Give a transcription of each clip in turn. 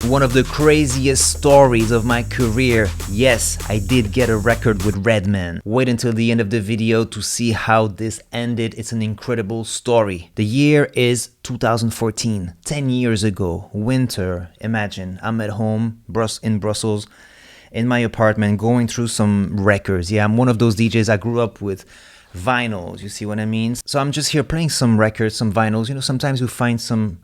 One of the craziest stories of my career. Yes, I did get a record with Redman. Wait until the end of the video to see how this ended. It's an incredible story. The year is 2014, 10 years ago, winter. Imagine, I'm at home in Brussels, in my apartment, going through some records. Yeah, I'm one of those DJs. I grew up with vinyls, you see what I mean? So I'm just here playing some records, some vinyls. You know, sometimes you find some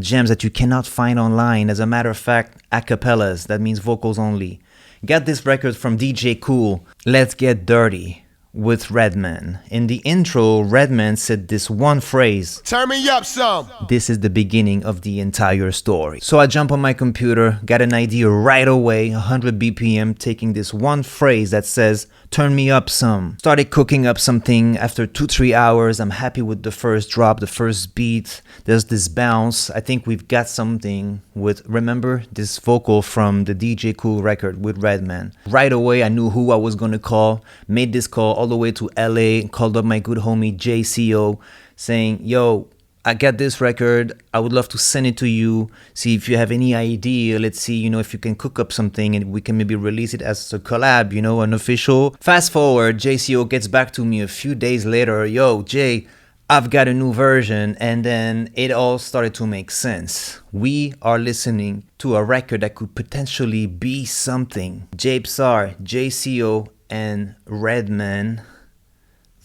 gems that you cannot find online. As a matter of fact, a cappellas, that means vocals only. Got this record from DJ Kool, Let's Get Dirty, with Redman. In the intro, Redman said this one phrase, "Turn me up some." This is the beginning of the entire story. So I jump on my computer, got an idea right away, 100 BPM, taking this one phrase that says, turn me up some. Started cooking up something. After 2-3 hours, I'm happy with the first drop, the first beat. There's this bounce. I think we've got something with, remember this vocal from the DJ Kool record with Redman. Right away, I knew who I was gonna call. Made this call all the way to LA, called up my good homie Jayceeoh, saying, yo, I got this record, I would love to send it to you, see if you have any idea, let's see, you know, if you can cook up something and we can maybe release it as a collab, you know, an official. Fast forward, Jayceeoh gets back to me a few days later, yo, Jay, I've got a new version, and then it all started to make sense. We are listening to a record that could potentially be something. Psar, Jayceeoh, and Redman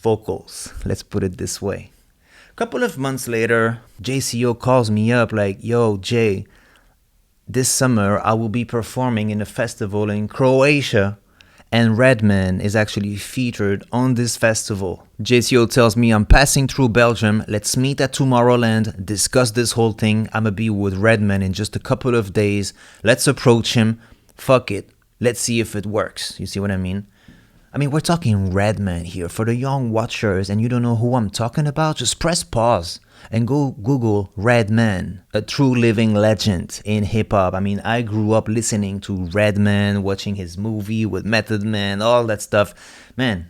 vocals, let's put it this way. Couple of months later, Jayceeoh calls me up like, yo, Jay, this summer I will be performing in a festival in Croatia and Redman is actually featured on this festival. Jayceeoh tells me I'm passing through Belgium, let's meet at Tomorrowland, discuss this whole thing, I'ma be with Redman in just a couple of days, let's approach him, fuck it, let's see if it works, you see what I mean? I mean, we're talking Redman here. For the young watchers and you don't know who I'm talking about, just press pause and go Google Redman, a true living legend in hip-hop. I mean, I grew up listening to Redman, watching his movie with Method Man, all that stuff. Man,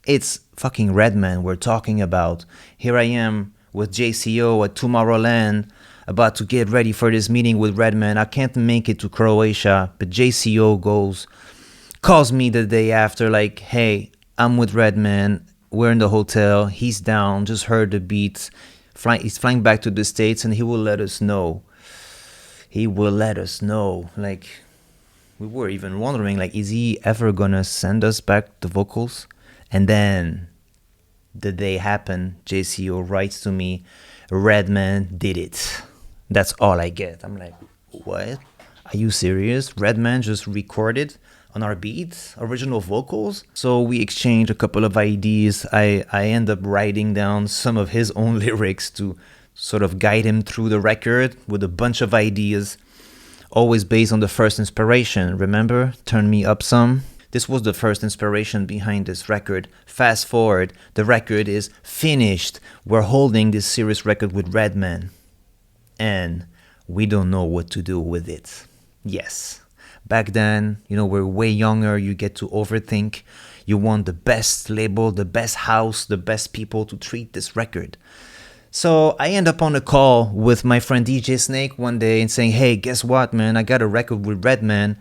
it's fucking Redman we're talking about. Here I am with Jayceeoh at Tomorrowland, about to get ready for this meeting with Redman. I can't make it to Croatia, but Jayceeoh calls me the day after like, hey, I'm with Redman, we're in the hotel, he's down, just heard the beats, he's flying back to the States and he will let us know. Like, we were even wondering, like, is he ever gonna send us back the vocals? And then the day happened, Jayceeoh writes to me, Redman did it. That's all I get. I'm like, what? Are you serious? Redman just recorded on our beats, original vocals? So we exchanged a couple of ideas. I end up writing down some of his own lyrics to sort of guide him through the record with a bunch of ideas, always based on the first inspiration. Remember, turn me up some? This was the first inspiration behind this record. Fast forward, the record is finished. We're holding this serious record with Redman, and we don't know what to do with it. Yes. Back then, you know, we're way younger, you get to overthink. You want the best label, the best house, the best people to treat this record. So I end up on a call with my friend DJ Snake one day and saying, hey, guess what, man? I got a record with Redman.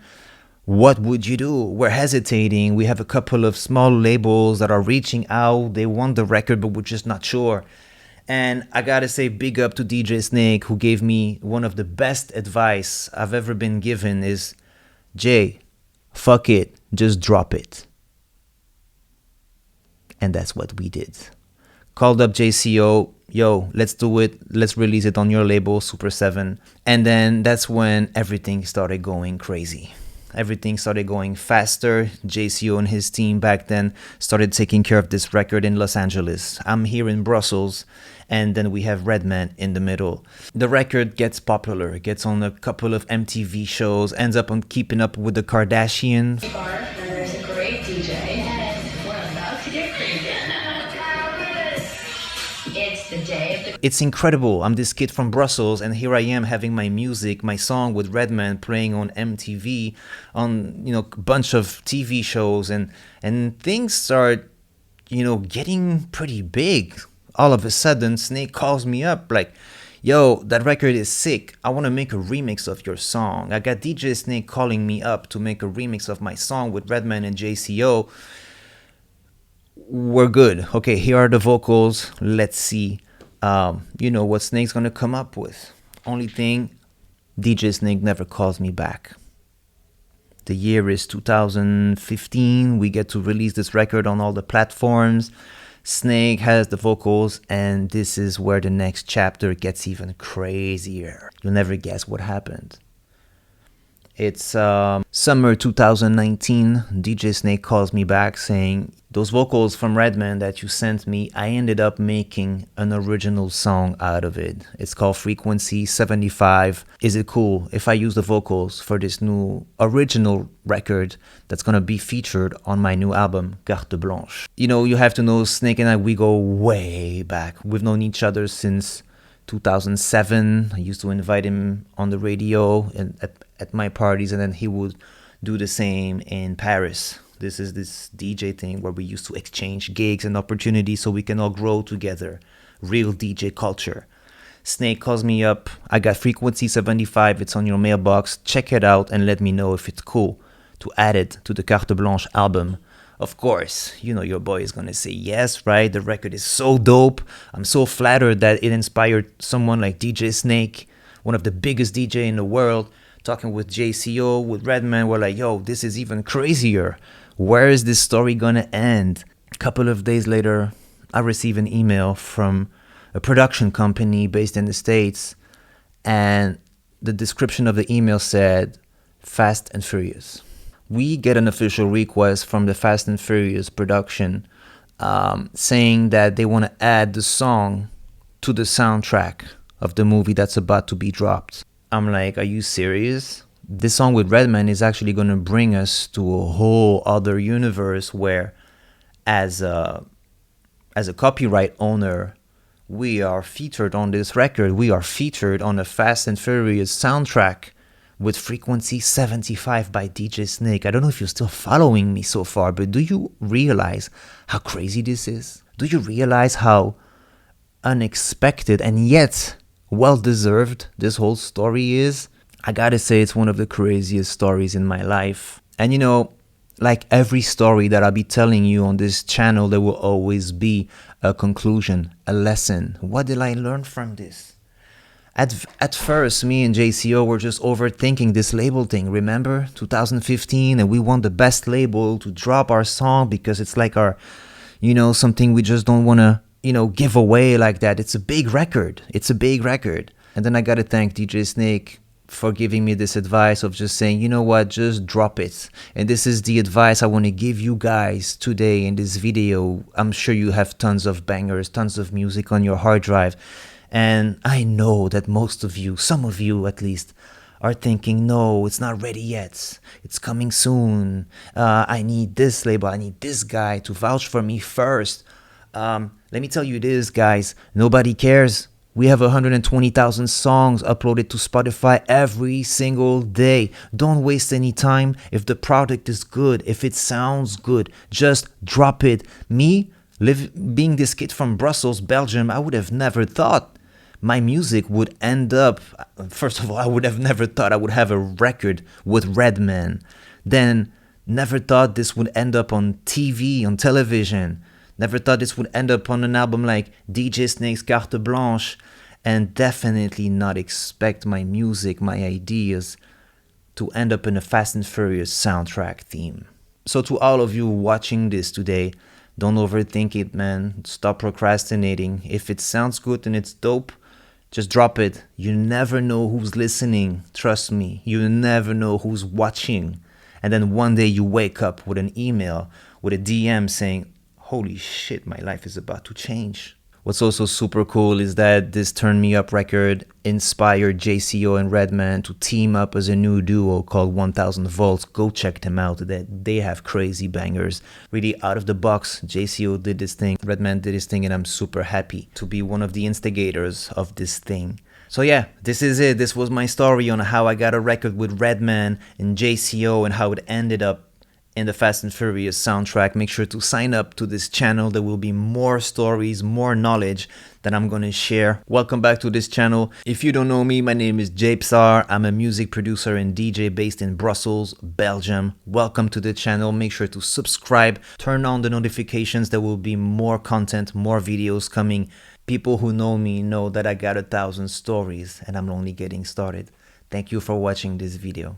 What would you do? We're hesitating. We have a couple of small labels that are reaching out. They want the record, but we're just not sure. And I gotta say big up to DJ Snake, who gave me one of the best advice I've ever been given is, Jay, fuck it, just drop it. And that's what we did. Called up Jayceeoh, yo, let's do it, let's release it on your label, Super 7. And then that's when everything started going crazy. Everything started going faster. Jayceeoh and his team back then started taking care of this record in Los Angeles. I'm here in Brussels, and then we have Redman in the middle. The record gets popular, gets on a couple of MTV shows, ends up on Keeping Up with the Kardashians. There's a great DJ, and we're about to get crazy. It's the day of the... It's incredible. I'm this kid from Brussels, and here I am having my music, my song with Redman playing on MTV, on, you know, a bunch of TV shows, and things start, you know, getting pretty big. All of a sudden, Snake calls me up like, yo, that record is sick. I want to make a remix of your song. I got DJ Snake calling me up to make a remix of my song with Redman and Jayceeoh. We're good. Okay, here are the vocals. Let's see, what Snake's gonna come up with. Only thing, DJ Snake never calls me back. The year is 2015. We get to release this record on all the platforms. Snake has the vocals, and this is where the next chapter gets even crazier. You'll never guess what happened. It's summer 2019. DJ Snake calls me back saying, those vocals from Redman that you sent me, I ended up making an original song out of it. It's called Frequency 75. Is it cool if I use the vocals for this new original record that's gonna be featured on my new album, Carte Blanche? You have to know Snake and I, we go way back. We've known each other since 2007. I used to invite him on the radio and at my parties, and then he would do the same in Paris. This is this DJ thing where we used to exchange gigs and opportunities so we can all grow together. Real DJ culture. Snake calls me up. I got Frequency 75. It's on your mailbox. Check it out and let me know if it's cool to add it to the Carte Blanche album. Of course, your boy is gonna say yes, right? The record is so dope. I'm so flattered that it inspired someone like DJ Snake, one of the biggest DJ in the world. Talking with Jayceeoh, with Redman, we're like, yo, this is even crazier. Where is this story gonna end? A couple of days later, I receive an email from a production company based in the States, and the description of the email said, Fast and Furious. We get an official request from the Fast and Furious production saying that they want to add the song to the soundtrack of the movie that's about to be dropped. I'm like, are you serious? This song with Redman is actually going to bring us to a whole other universe where as a copyright owner, we are featured on this record. We are featured on a Fast and Furious soundtrack with Frequency 75 by DJ Snake. I don't know if you're still following me so far, but do you realize how crazy this is? Do you realize how unexpected and yet well-deserved this whole story is? I gotta say, it's one of the craziest stories in my life. And like every story that I'll be telling you on this channel, there will always be a conclusion, a lesson. What did I learn from this? At first, me and Jayceeoh were just overthinking this label thing. Remember 2015, and we want the best label to drop our song because it's like our, something we just don't want to, give away like that. It's a big record. It's a big record. And then I got to thank DJ Snake for giving me this advice of just saying, you know what, just drop it. And this is the advice I want to give you guys today in this video. I'm sure you have tons of bangers, tons of music on your hard drive. And I know that most of you, some of you at least, are thinking, no, it's not ready yet. It's coming soon. I need this label. I need this guy to vouch for me first. Let me tell you this, guys. Nobody cares. We have 120,000 songs uploaded to Spotify every single day. Don't waste any time. If the product is good, if it sounds good, just drop it. Me, being this kid from Brussels, Belgium, I would have never thought my music would end up, first of all, I would have never thought I would have a record with Redman. Then, never thought this would end up on TV, on television. Never thought this would end up on an album like DJ Snake's Carte Blanche. And definitely not expect my music, my ideas, to end up in a Fast and Furious soundtrack theme. So to all of you watching this today, don't overthink it, man. Stop procrastinating. If it sounds good and it's dope, just drop it. You never know who's listening. Trust me. You never know who's watching. And then one day you wake up with an email, with a DM saying, holy shit, my life is about to change. What's also super cool is that this Turn Me Up record inspired Jayceeoh and Redman to team up as a new duo called 1000 Volts. Go check them out. They have crazy bangers. Really out of the box. Jayceeoh did this thing, Redman did his thing, and I'm super happy to be one of the instigators of this thing. So yeah, this is it. This was my story on how I got a record with Redman and Jayceeoh and how it ended up in the Fast and Furious soundtrack, make sure to sign up to this channel. There will be more stories, more knowledge that I'm going to share. Welcome back to this channel. If you don't know me, my name is Psar. I'm a music producer and DJ based in Brussels, Belgium. Welcome to the channel. Make sure to subscribe, turn on the notifications. There will be more content, more videos coming. People who know me know that I got 1,000 stories and I'm only getting started. Thank you for watching this video.